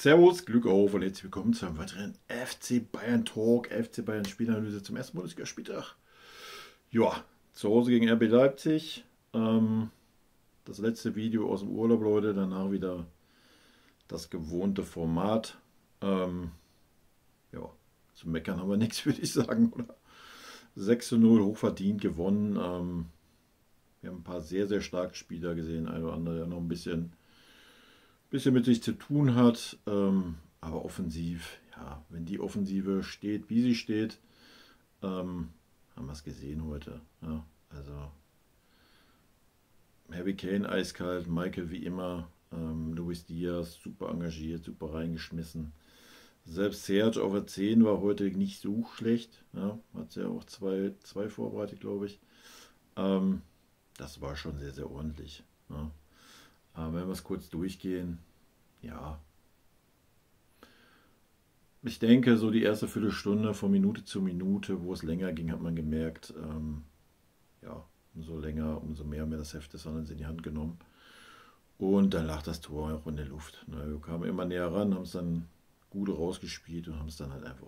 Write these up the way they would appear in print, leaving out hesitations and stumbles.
Servus, Glück auf und herzlich willkommen zu einem weiteren FC Bayern Talk, FC Bayern Spielanalyse zum ersten Bundesligaspieltag. Ja, zu Hause gegen RB Leipzig. Das letzte Video aus dem Urlaub, Leute. Danach wieder das gewohnte Format. Ja, zu meckern haben wir nichts, würde ich sagen. Oder? 6:0 hochverdient gewonnen. Wir haben ein paar sehr, sehr starke Spieler gesehen. Ein oder andere, der noch ein bisschen mit sich zu tun hat. Aber offensiv, ja, wenn die Offensive steht, wie sie steht, haben wir es gesehen heute. Ja, also Harry Kane eiskalt, Michael wie immer, Luis Diaz super engagiert, super reingeschmissen. Selbst Serge auf der 10 war heute nicht so schlecht. Ja, hat ja auch zwei vorbereitet, glaube ich. Das war schon sehr, sehr ordentlich. Ja. Aber wenn wir es kurz durchgehen, ja. Ich denke, so die erste Viertelstunde von Minute zu Minute, wo es länger ging, hat man gemerkt, ja, umso länger, umso mehr haben wir das Heft des Handelns in die Hand genommen. Und dann lag das Tor auch in der Luft. Ne? Wir kamen immer näher ran, haben es dann gut rausgespielt und haben es dann halt einfach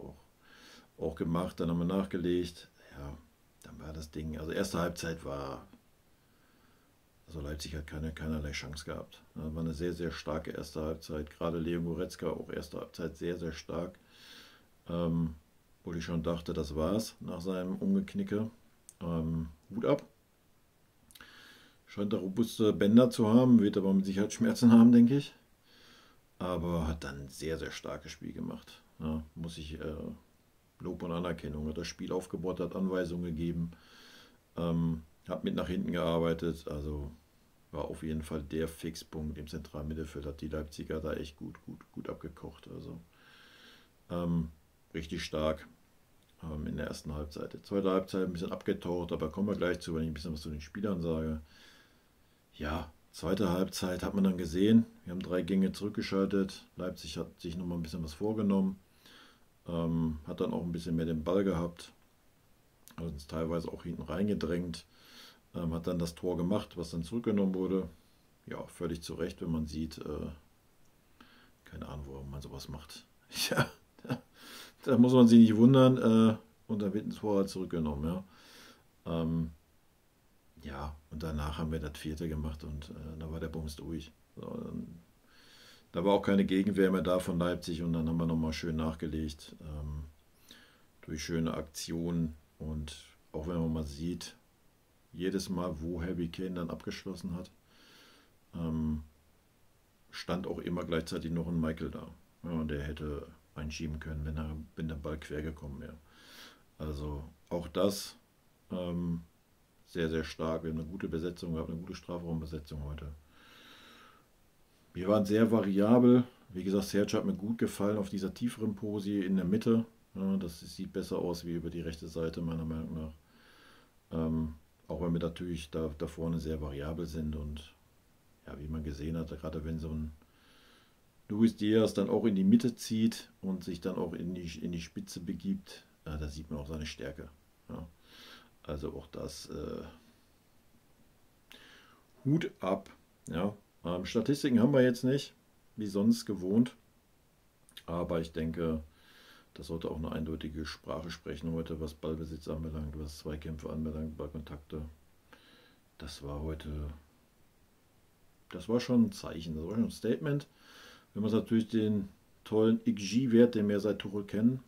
auch gemacht. Dann haben wir nachgelegt. Ja, dann war das Ding. Also erste Halbzeit war. Also Leipzig hat keinerlei Chance gehabt. War eine sehr, sehr starke erste Halbzeit. Gerade Leon Goretzka auch erste Halbzeit sehr, sehr stark. Wo ich schon dachte, das war's nach seinem Umgeknicke. Hut ab. Scheint da robuste Bänder zu haben, wird aber mit Sicherheit Schmerzen haben, denke ich. Aber hat dann ein sehr, sehr starkes Spiel gemacht. Ja, muss ich Lob und Anerkennung. Hat das Spiel aufgebaut, hat Anweisungen gegeben. Hat mit nach hinten gearbeitet, also war auf jeden Fall der Fixpunkt im zentralen Mittelfeld, hat die Leipziger da echt gut abgekocht. Also richtig stark in der ersten Halbzeit. Die zweite Halbzeit ein bisschen abgetaucht, aber kommen wir gleich zu, wenn ich ein bisschen was zu den Spielern sage. Ja, zweite Halbzeit hat man dann gesehen, wir haben 3 Gänge zurückgeschaltet, Leipzig hat sich nochmal ein bisschen was vorgenommen, hat dann auch ein bisschen mehr den Ball gehabt, hat uns teilweise auch hinten reingedrängt. Hat dann das Tor gemacht, was dann zurückgenommen wurde. Ja, völlig zu Recht, wenn man sieht, keine Ahnung, warum man sowas macht. Ja, da muss man sich nicht wundern. Und dann wird ein Tor halt zurückgenommen. Ja. Ja, und danach haben wir das vierte gemacht und da war der Bums durch. So, da war auch keine Gegenwehr mehr da von Leipzig und dann haben wir nochmal schön nachgelegt durch schöne Aktionen. Und auch wenn man mal sieht, jedes Mal, wo Harry Kane dann abgeschlossen hat, stand auch immer gleichzeitig noch ein Michael da. Ja, und der hätte einschieben können, wenn der Ball quer gekommen wäre. Also auch das sehr, sehr stark. Wir haben eine gute Besetzung gehabt, eine gute Strafraumbesetzung heute. Wir waren sehr variabel. Wie gesagt, Serge hat mir gut gefallen auf dieser tieferen Posi in der Mitte. Ja, das sieht besser aus wie über die rechte Seite, meiner Meinung nach. Auch wenn wir natürlich da vorne sehr variabel sind und ja, wie man gesehen hat, gerade wenn so ein Luis Diaz dann auch in die Mitte zieht und sich dann auch in die Spitze begibt, da sieht man auch seine Stärke. Ja. Also auch das Hut ab. Ja. Statistiken haben wir jetzt nicht, wie sonst gewohnt, aber ich denke, das sollte auch eine eindeutige Sprache sprechen heute, was Ballbesitz anbelangt, was Zweikämpfe anbelangt, Ballkontakte. Das war heute, das war schon ein Zeichen, das war schon ein Statement. Wenn wir uns natürlich den tollen XG-Wert, den wir seit Tuchel kennen,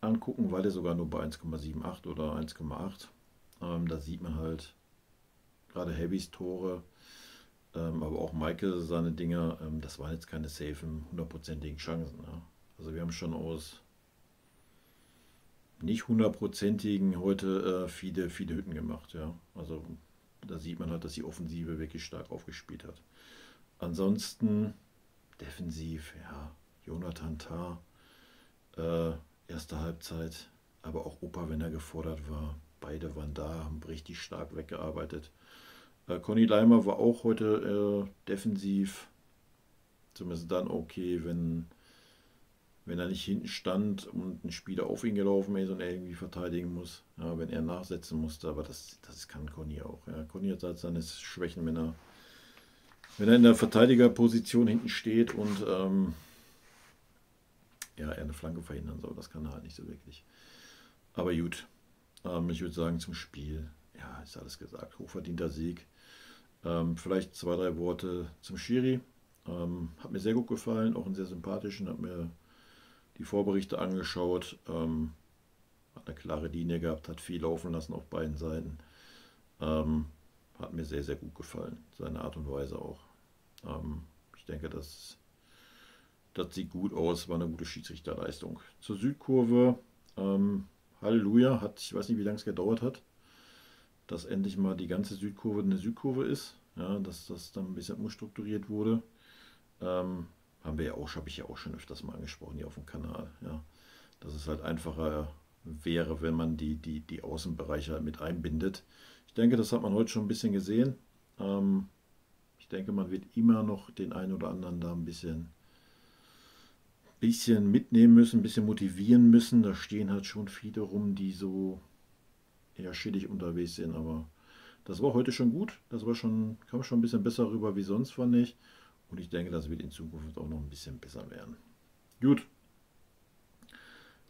angucken, war der sogar nur bei 1,78 oder 1,8. Da sieht man halt gerade Heavys Tore, aber auch Michael seine Dinger, das waren jetzt keine safen, hundertprozentigen Chancen. Ja. Also wir haben schon aus nicht hundertprozentigen heute viele Hütten gemacht. Ja. Also da sieht man halt, dass die Offensive wirklich stark aufgespielt hat. Ansonsten defensiv, ja, Jonathan Tah, erste Halbzeit, aber auch Opa, wenn er gefordert war. Beide waren da, haben richtig stark weggearbeitet. Conny Leimer war auch heute defensiv, zumindest dann okay, wenn er nicht hinten stand und ein Spieler auf ihn gelaufen ist und er irgendwie verteidigen muss, ja, wenn er nachsetzen musste, aber das kann Conny auch. Ja. Conny hat halt seine Schwächen, wenn er in der Verteidigerposition hinten steht und eher eine Flanke verhindern soll. Das kann er halt nicht so wirklich. Aber gut, ich würde sagen zum Spiel, ja, ist alles gesagt. Hochverdienter Sieg. Vielleicht zwei, drei Worte zum Schiri. Hat mir sehr gut gefallen, auch einen sehr sympathischen, hat mir die Vorberichte angeschaut, hat eine klare Linie gehabt, hat viel laufen lassen auf beiden Seiten. Hat mir sehr, sehr gut gefallen, seine Art und Weise auch. Ich denke, das sieht gut aus, war eine gute Schiedsrichterleistung. Zur Südkurve, Halleluja, ich weiß nicht, wie lange es gedauert hat, dass endlich mal die ganze Südkurve eine Südkurve ist, ja, dass das dann ein bisschen umstrukturiert wurde. Habe ich ja auch schon öfters mal angesprochen hier auf dem Kanal, ja, dass es halt einfacher wäre, wenn man die Außenbereiche halt mit einbindet. Ich denke, das hat man heute schon ein bisschen gesehen. Ich denke, man wird immer noch den einen oder anderen da ein bisschen mitnehmen müssen, ein bisschen motivieren müssen. Da stehen halt schon viele rum, die so eher schädlich unterwegs sind, aber das war heute schon gut. Kam schon ein bisschen besser rüber wie sonst, fand ich. Und ich denke, das wird in Zukunft auch noch ein bisschen besser werden. Gut,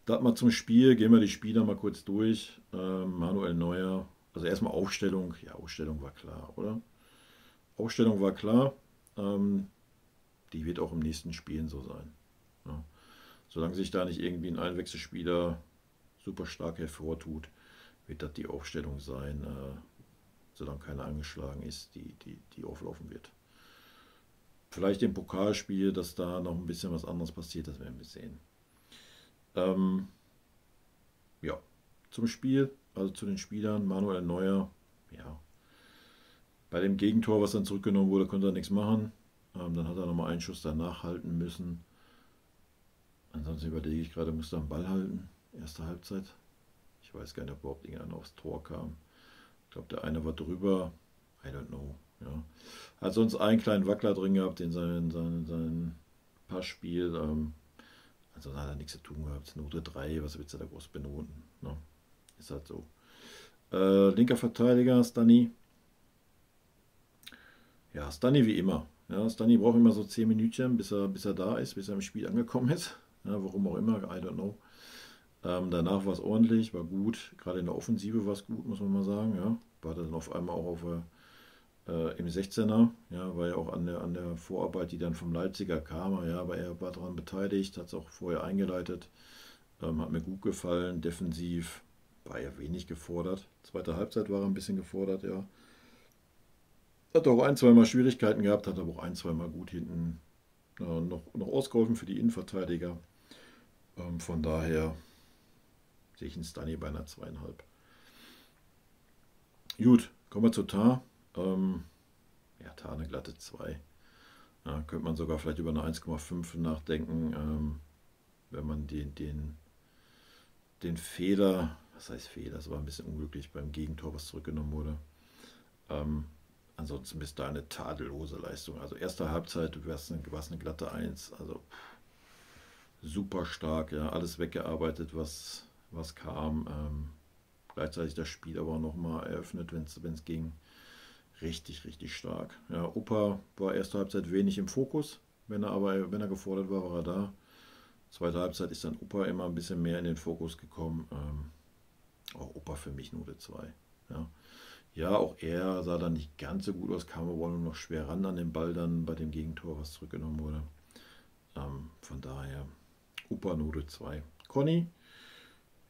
das mal zum Spiel. Gehen wir die Spieler mal kurz durch. Manuel Neuer, also erstmal Aufstellung. Ja, Aufstellung war klar, oder? Aufstellung war klar. Die wird auch im nächsten Spielen so sein. Ja. Solange sich da nicht irgendwie ein Einwechselspieler super stark hervortut, wird das die Aufstellung sein, solange keiner angeschlagen ist, die auflaufen wird. Vielleicht im Pokalspiel, dass da noch ein bisschen was anderes passiert, das werden wir sehen. Ja, zum Spiel, also zu den Spielern, Manuel Neuer, ja, bei dem Gegentor, was dann zurückgenommen wurde, konnte er nichts machen. Dann hat er nochmal einen Schuss danach halten müssen. Ansonsten überlege ich gerade, musste er einen Ball halten, erste Halbzeit. Ich weiß gar nicht, ob überhaupt irgendeiner aufs Tor kam. Ich glaube, der eine war drüber, I don't know. Ja. Hat sonst einen kleinen Wackler drin gehabt in sein Passspiel. Also hat er nichts zu tun gehabt. Note 3, was willst du da groß benoten? Ne? Ist halt so. Linker Verteidiger, Stani. Ja, Stani wie immer. Ja, Stani braucht immer so 10 Minütchen, bis er da ist, bis er im Spiel angekommen ist. Ja, warum auch immer, I don't know. Danach war es ordentlich, war gut. Gerade in der Offensive war es gut, muss man mal sagen. Ja. War dann auf einmal auch im 16er. Ja, war ja auch an der Vorarbeit, die dann vom Leipziger kam. Ja, aber er war daran beteiligt, hat es auch vorher eingeleitet. Hat mir gut gefallen. Defensiv war er wenig gefordert. Zweite Halbzeit war er ein bisschen gefordert, ja. Hat auch ein, zweimal Schwierigkeiten gehabt, hat aber auch ein, zweimal gut hinten noch ausgeholfen für die Innenverteidiger. Von daher sehe ich einen Stani bei einer 2,5. Gut, kommen wir zu Tar. Ja, Tar eine glatte 2. Ja, könnte man sogar vielleicht über eine 1,5 nachdenken, wenn man den Fehler, was heißt Fehler, das war ein bisschen unglücklich beim Gegentor, was zurückgenommen wurde. Ansonsten bis da eine tadellose Leistung. Also erste Halbzeit war es eine glatte 1. Also super stark, ja, alles weggearbeitet, was kam. Gleichzeitig das Spiel aber auch nochmal eröffnet, wenn es ging. Richtig, richtig stark. Ja, Opa war erste Halbzeit wenig im Fokus. Wenn er gefordert war, war er da. Zweite Halbzeit ist dann Opa immer ein bisschen mehr in den Fokus gekommen. Auch Opa für mich Note 2. Ja. Ja, auch er sah dann nicht ganz so gut aus, kam aber nur noch schwer ran an den Ball dann bei dem Gegentor, was zurückgenommen wurde. Von daher, Opa Note 2. Conny,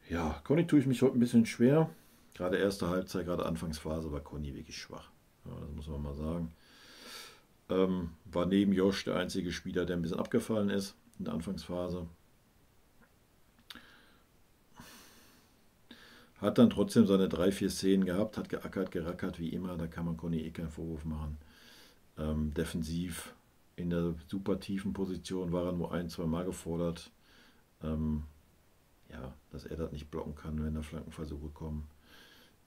ja, Conny tue ich mich heute ein bisschen schwer. Gerade erste Halbzeit, gerade Anfangsphase war Conny wirklich schwach. Ja, das muss man mal sagen. War neben Josh der einzige Spieler, der ein bisschen abgefallen ist in der Anfangsphase. Hat dann trotzdem seine 3, 4 Szenen gehabt, hat geackert, gerackert, wie immer. Da kann man Conny eh keinen Vorwurf machen. Defensiv in der super tiefen Position war er nur 1, 2 Mal gefordert. Ja, dass er das nicht blocken kann, wenn da Flankenversuche kommen.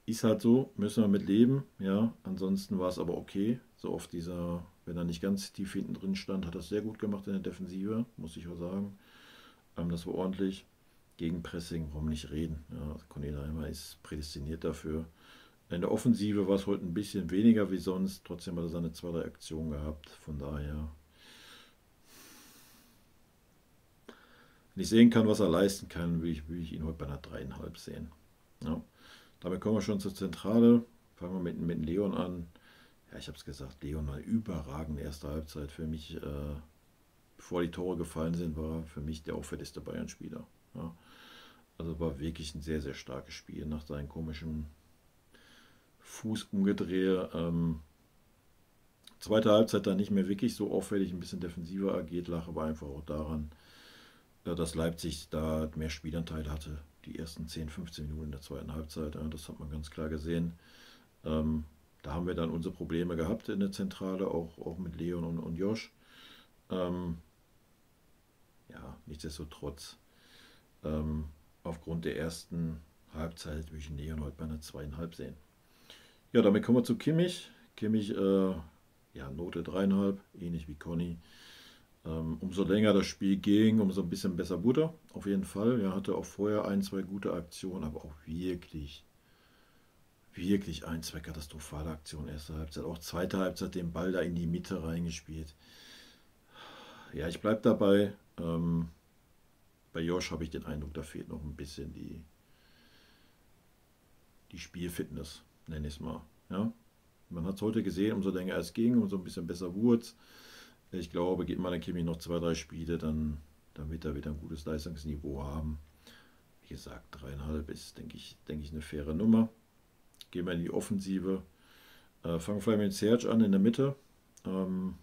Ist halt so, müssen wir mit leben. Ja, ansonsten war es aber okay. So oft wenn er nicht ganz tief hinten drin stand, hat er es sehr gut gemacht in der Defensive, muss ich auch sagen. Das war ordentlich. Gegen Pressing, warum nicht reden? Ja, Conny Leimer ist prädestiniert dafür. In der Offensive war es heute ein bisschen weniger wie sonst. Trotzdem hat er seine 2, 3 Aktionen gehabt. Von daher wenn ich sehen kann, was er leisten kann, will ich ihn heute bei einer 3,5 sehen. Ja. Damit kommen wir schon zur Zentrale. Fangen wir mit Leon an. Ja, ich habe es gesagt, Leon war überragend erste Halbzeit. Für mich, bevor die Tore gefallen sind, war für mich der auffälligste Bayern-Spieler. Ja. Also war wirklich ein sehr, sehr starkes Spiel nach seinem komischen Fußumgedrehe. Zweite Halbzeit dann nicht mehr wirklich so auffällig, ein bisschen defensiver agiert, lag aber einfach auch daran, dass Leipzig da mehr Spielanteil hatte. Die ersten 10, 15 Minuten der zweiten Halbzeit, das hat man ganz klar gesehen. Ähm, Da haben wir dann unsere Probleme gehabt in der Zentrale, auch mit Leon und Josh. Ähm, ja, nichtsdestotrotz, ähm, aufgrund der ersten Halbzeit würde ich Leon heute bei einer 2,5 sehen. Ja, damit kommen wir zu Kimmich. Kimmich, ja, Note 3,5, ähnlich wie Conny. Umso länger das Spiel ging, umso ein bisschen besser wurde er, auf jeden Fall. Er hatte auch vorher ein, zwei gute Aktionen, aber auch wirklich, wirklich ein, zwei katastrophale Aktionen. Erste Halbzeit, auch zweite Halbzeit den Ball da in die Mitte reingespielt. Ja, ich bleibe dabei. Bei Josh habe ich den Eindruck, da fehlt noch ein bisschen die Spielfitness, nenne ich es mal. Ja? Man hat es heute gesehen, umso länger es ging, umso ein bisschen besser wurde es. Ich glaube, geht mal der Kimmich noch zwei, drei Spiele, dann wird er wieder ein gutes Leistungsniveau haben. Wie gesagt, 3,5 ist, denke ich, eine faire Nummer. Gehen wir in die Offensive. Fangen wir vielleicht mit Serge an in der Mitte. Ähm,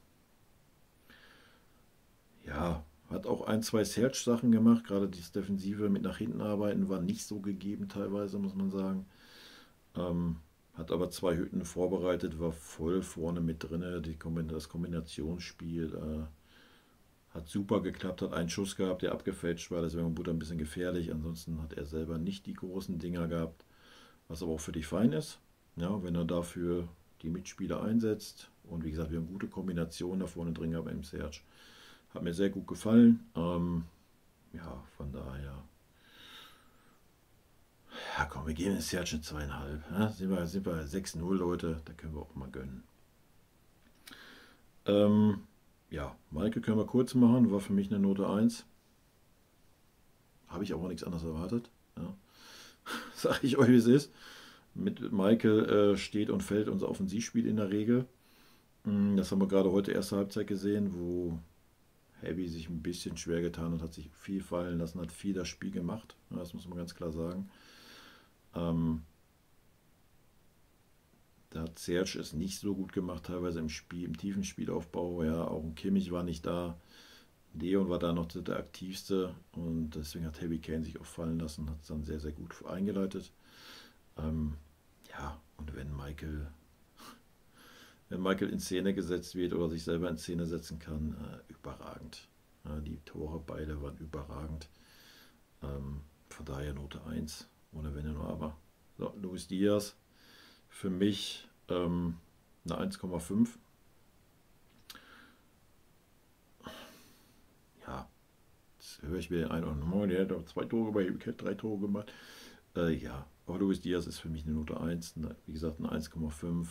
ja, hat auch ein, zwei Serge-Sachen gemacht. Gerade das Defensive mit nach hinten arbeiten war nicht so gegeben teilweise, muss man sagen. Ähm, Hat aber zwei Hütten vorbereitet, war voll vorne mit drin. Das Kombinationsspiel hat super geklappt, hat einen Schuss gehabt, der abgefälscht war. Deswegen wurde er ein bisschen gefährlich. Ansonsten hat er selber nicht die großen Dinger gehabt, was aber auch für dich fein ist. Ja, wenn er dafür die Mitspieler einsetzt. Und wie gesagt, wir haben gute Kombinationen da vorne drin gehabt im Serge. Hat mir sehr gut gefallen. Ja, von daher. Ja, komm, wir geben den Serge eine 2,5. Ja, sind wir 6-0, Leute. Da können wir auch mal gönnen. Ähm, ja, Maike können wir kurz machen. War für mich eine Note 1. Habe ich aber nichts anderes erwartet. Ja. Sag ich euch, wie es ist. Mit Maike steht und fällt unser Offensivspiel in der Regel. Das haben wir gerade heute erste Halbzeit gesehen, wo Heavy sich ein bisschen schwer getan und hat sich viel fallen lassen, hat viel das Spiel gemacht. Ja, das muss man ganz klar sagen. Ähm, Da hat Serge es nicht so gut gemacht, teilweise im Spiel, im tiefen Spielaufbau. Ja, auch ein Kimmich war nicht da. Leon war da noch der aktivste und deswegen hat Harry Kane sich auch fallen lassen, hat es dann sehr, sehr gut eingeleitet. Ähm, ja, und wenn Michael in Szene gesetzt wird oder sich selber in Szene setzen kann, überragend. Ja, die Tore beide waren überragend. Von daher Note 1, ohne Wenn und Aber. So, Luis Diaz, für mich eine 1,5. Ja, jetzt höre ich mir den einen oder anderen, der hat doch zwei Tore bei ihm, hat drei Tore gemacht. Ja, aber Luis Diaz ist für mich eine Note 1, wie gesagt eine 1,5.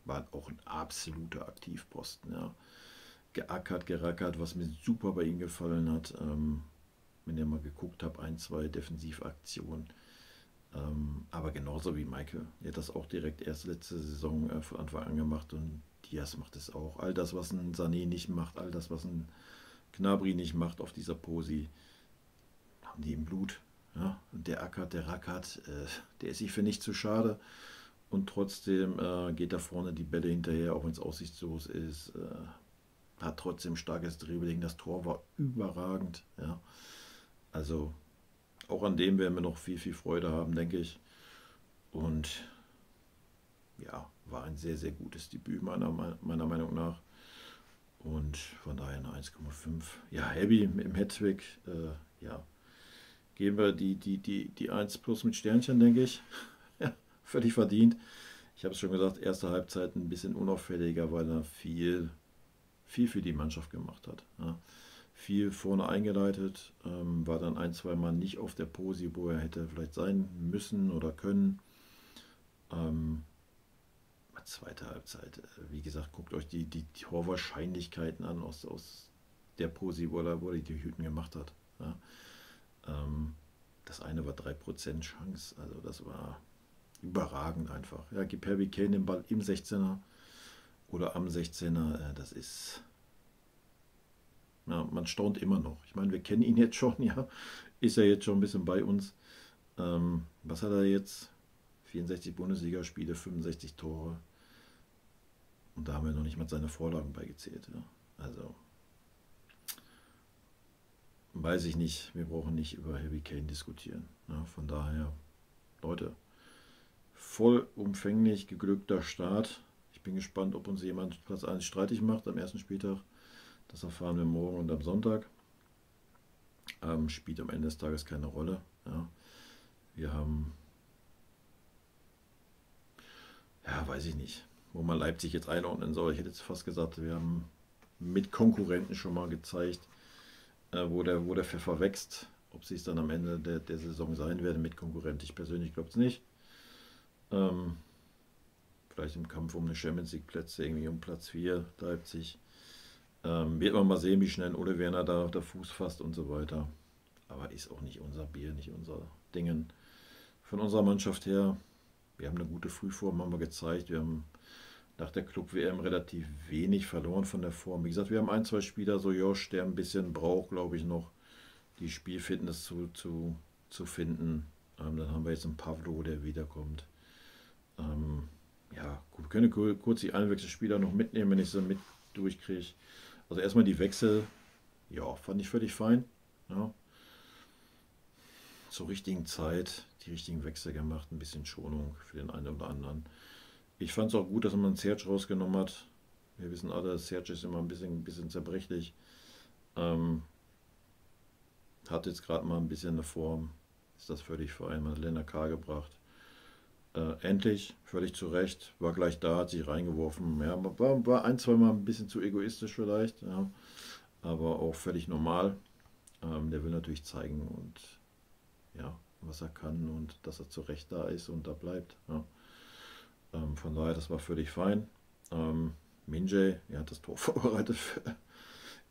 War auch ein absoluter Aktivposten. Ja. Geackert, gerackert, was mir super bei ihm gefallen hat. Wenn ihr mal geguckt habt, ein, zwei Defensivaktionen. Aber genauso wie Michael. Er hat das auch direkt erst letzte Saison von Anfang an gemacht und Diaz macht es auch. All das, was ein Sané nicht macht, all das, was ein Gnabry nicht macht auf dieser Posi, haben die im Blut. Ja? Und der ackert, der rackert, der ist sich für nichts zu schade. Und trotzdem geht da vorne die Bälle hinterher, auch wenn es aussichtslos ist. Hat trotzdem starkes Dribbling. Das Tor war überragend. Ja. Also auch an dem werden wir noch viel, viel Freude haben, denke ich. Und ja, war ein sehr, sehr gutes Debüt meiner Meinung nach. Und von daher eine 1,5. Ja, Heavy im Hattrick. Ja, geben wir die 1 plus mit Sternchen, denke ich. Ja, völlig verdient. Ich habe es schon gesagt, erste Halbzeit ein bisschen unauffälliger, weil er viel für die Mannschaft gemacht hat. Ja. Viel vorne eingeleitet, war dann ein, zwei Mal nicht auf der Posi, wo er hätte vielleicht sein müssen oder können. Ähm, Zweite Halbzeit, wie gesagt, guckt euch die Torwahrscheinlichkeiten an aus der Posi, wo er die Hüten gemacht hat. Ja. Das eine war 3% Chance, also das war überragend einfach. Ja, gib Harry Kane den Ball im 16er oder am 16er, das ist, ja, man staunt immer noch. Ich meine, wir kennen ihn jetzt schon, ja, ist ja jetzt schon ein bisschen bei uns. Was hat er jetzt? 64 Bundesligaspiele, 65 Tore. Und da haben wir noch nicht mal seine Vorlagen beigezählt. Ja. Also, weiß ich nicht, wir brauchen nicht über Harry Kane diskutieren. Ja, von daher, Leute, vollumfänglich geglückter Start. Ich bin gespannt, ob uns jemand Platz 1 streitig macht am ersten Spieltag. Das erfahren wir morgen und am Sonntag. Spielt am Ende des Tages keine Rolle. Ja. Wir haben, ja, weiß ich nicht, wo man Leipzig jetzt einordnen soll. Ich hätte jetzt fast gesagt, wir haben mit Konkurrenten schon mal gezeigt, wo der Pfeffer wächst. Ob sie es dann am Ende der Saison sein werden mit Konkurrent. Ich persönlich glaube es nicht. Ähm, Vielleicht im Kampf um eine Champions League Plätze, irgendwie um Platz 4, Leipzig. Wird man mal sehen, wie schnell Ole Werner da Fuß fasst und so weiter. Aber ist auch nicht unser Bier, nicht unser Dingen. Von unserer Mannschaft her, wir haben eine gute Frühform, haben wir gezeigt. Wir haben nach der Club-WM relativ wenig verloren von der Form. Wie gesagt, wir haben ein, zwei Spieler, so Josh, der ein bisschen braucht, glaube ich, noch die Spielfitness zu finden. Dann haben wir jetzt einen Pavlo, der wiederkommt. Ja, gut, wir können kurz die Einwechselspieler noch mitnehmen, wenn ich sie mit durchkriege. Also erstmal die Wechsel, ja, fand ich völlig fein. Ja, zur richtigen Zeit die richtigen Wechsel gemacht, ein bisschen Schonung für den einen oder anderen. Ich fand es auch gut, dass man einen Serge rausgenommen hat. Wir wissen alle, Serge ist immer ein bisschen zerbrechlich. Ähm, Hat jetzt gerade mal ein bisschen eine Form. Ist das völlig fein. Man hat Lennart K. gebracht. Endlich, völlig zu Recht, war gleich da, hat sich reingeworfen. Ja, war ein, zwei Mal ein bisschen zu egoistisch vielleicht, ja, aber auch völlig normal. Der will natürlich zeigen und ja, was er kann und dass er zu Recht da ist und da bleibt. Ja. Von daher, das war völlig fein. Minjay, er hat das Tor vorbereitet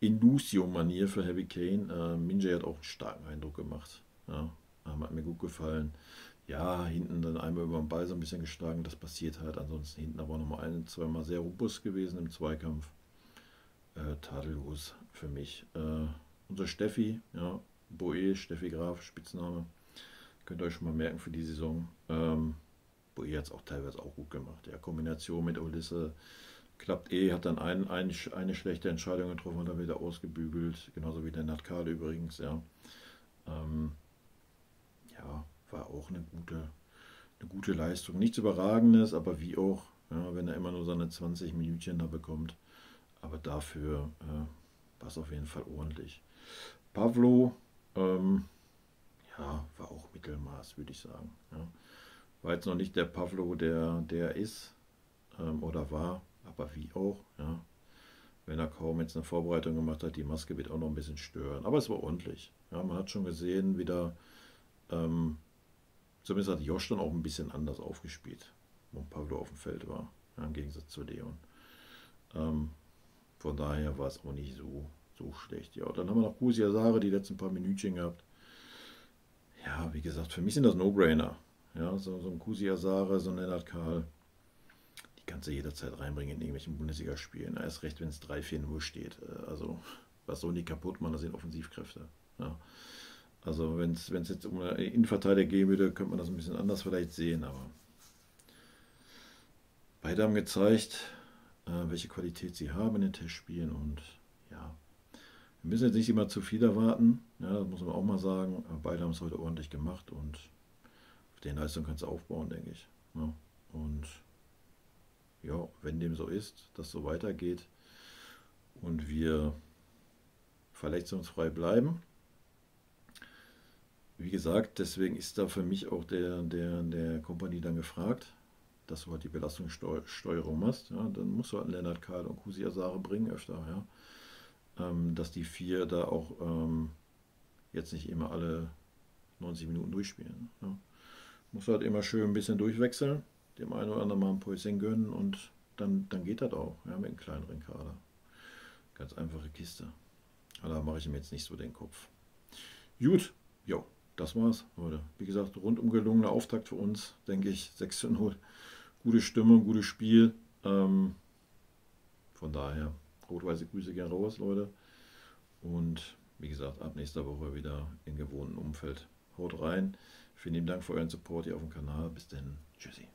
in Lucio-Manier für Harry Kane. Minjay hat auch einen starken Eindruck gemacht. Ja, hat mir gut gefallen. Ja, hinten dann einmal über den Ball so ein bisschen geschlagen, das passiert halt. Ansonsten hinten aber nochmal ein, zweimal sehr robust gewesen im Zweikampf. Tadellos für mich. Unser Steffi, ja, Boe, Steffi Graf, Spitzname. Könnt ihr euch schon mal merken für die Saison. Boe hat es auch teilweise auch gut gemacht. Ja, Kombination mit Ulisse klappt hat dann eine schlechte Entscheidung getroffen und dann wieder ausgebügelt. Genauso wie der Natkal übrigens, ja. Ähm, ja, war auch eine gute Leistung. Nichts Überragendes, aber wie auch, ja, wenn er immer nur seine 20 Minütchen da bekommt. Aber dafür war es auf jeden Fall ordentlich. Pavlo, ja, war auch Mittelmaß, würde ich sagen. Ja. War jetzt noch nicht der Pavlo, der ist oder war, aber wie auch. Ja. Wenn er kaum jetzt eine Vorbereitung gemacht hat, die Maske wird auch noch ein bisschen stören. Aber es war ordentlich. Ja, man hat schon gesehen, wieder, ähm, zumindest hat Josh dann auch ein bisschen anders aufgespielt, wo Pavlo auf dem Feld war, ja, im Gegensatz zu Leon. Ähm, von daher war es auch nicht so schlecht. Ja, dann haben wir noch Kusi Asare die letzten paar Minütchen gehabt. Ja, wie gesagt, für mich sind das No-Brainer. Ja, so ein Kusi Asare, so ein Lennart Karl, die kannst du jederzeit reinbringen in irgendwelchen Bundesligaspielen. Erst recht, wenn es 3-4-0 steht. Also, was sollen die kaputt machen, das sind Offensivkräfte. Ja. Also, wenn es jetzt um eine Innenverteidiger gehen würde, könnte man das ein bisschen anders vielleicht sehen, aber beide haben gezeigt, welche Qualität sie haben in den Testspielen und ja, wir müssen jetzt nicht immer zu viel erwarten, ja, das muss man auch mal sagen, aber beide haben es heute ordentlich gemacht und auf den Leistung kannst du aufbauen, denke ich. Ja. Und ja, wenn dem so ist, dass so weitergeht und wir verletzungsfrei bleiben, wie gesagt, deswegen ist da für mich auch der Kompanie dann gefragt, dass du halt die Belastungssteuerung machst. Ja, dann musst du halt einen Lennart Karl und Kusi Asare bringen öfter. Ja, dass die vier da auch jetzt nicht immer alle 90 Minuten durchspielen. Ja. Musst du halt immer schön ein bisschen durchwechseln, dem einen oder anderen mal ein Päuschen gönnen und dann geht das auch, ja, mit einem kleineren Kader. Ganz einfache Kiste. Da mache ich ihm jetzt nicht so den Kopf. Gut, jo, das war's, Leute. Wie gesagt, rundum gelungener Auftakt für uns, denke ich. 6:0. Gute Stimmung, gutes Spiel. Von daher, rot-weiße Grüße gern raus, Leute. Und wie gesagt, ab nächster Woche wieder im gewohnten Umfeld. Haut rein. Vielen lieben Dank für euren Support hier auf dem Kanal. Bis dann. Tschüssi.